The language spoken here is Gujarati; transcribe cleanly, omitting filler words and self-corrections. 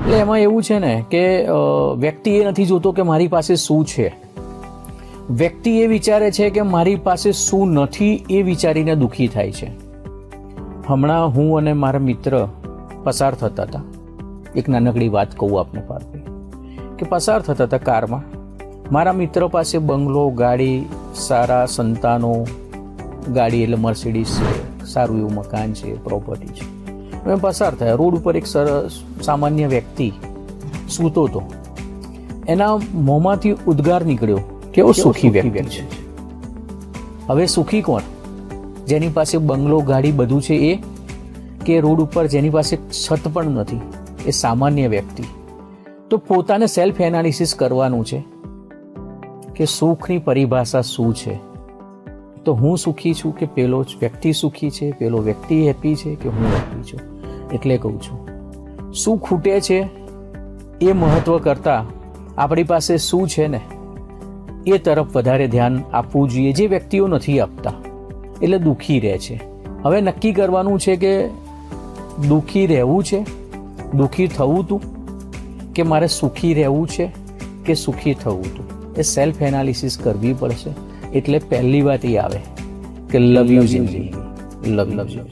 એટલે એમાં એવું છે ને કે વ્યક્તિ એ નથી જોતો કે મારી પાસે શું છે, વ્યક્તિ એ વિચારે છે કે મારી પાસે શું નથી એ વિચારીને દુઃખી થાય છે. હમણાં હું અને મારા મિત્ર પસાર થતા હતા, એક નાનકડી વાત કહું આપને પાર્થભાઈ, કે પસાર થતા હતા કારમાં. મારા મિત્ર પાસે બંગલો, ગાડી, સારા સંતાનો, ગાડી એટલે મર્સિડીઝ છે, સારું એવું મકાન છે, પ્રોપર્ટી છે. અમે પસાર થયા, રોડ ઉપર એક સરસ સામાન્ય વ્યક્તિ સૂતો હતો. એના મોંમાંથી ઉદ્ગાર નીકળ્યો, કેવો સુખી વ્યક્તિ છે. હવે સુખી કોણ? જેની પાસે બંગલો, ગાડી બધું છે એ, કે રોડ ઉપર જેની પાસે છત પણ નથી? એ સામાન્ય વ્યક્તિ. તો પોતાને સેલ્ફ એનાલિસિસ કરવાનું છે કે સુખની પરિભાષા શું છે. તો હું સુખી છું કે પેલો વ્યક્તિ સુખી છે, પેલો વ્યક્તિ હેપી છે કે હું હેપી છું? એટલે કહું છું, શું ખૂટે છે એ મહત્વ કરતાં આપણી પાસે શું છે ને એ તરફ વધારે ધ્યાન આપવું જોઈએ, જે વ્યક્તિઓ નથી આપતા, એટલે દુઃખી રહે છે. હવે નક્કી કરવાનું છે કે દુઃખી રહેવું છે, દુઃખી થવું તું, કે મારે સુખી રહેવું છે કે સુખી થવું તું. એ સેલ્ફ એનાલિસિસ કરવી પડશે. એટલે પહેલી વાત એ આવે કે લવ યુ જિંદગી, લવ યુ.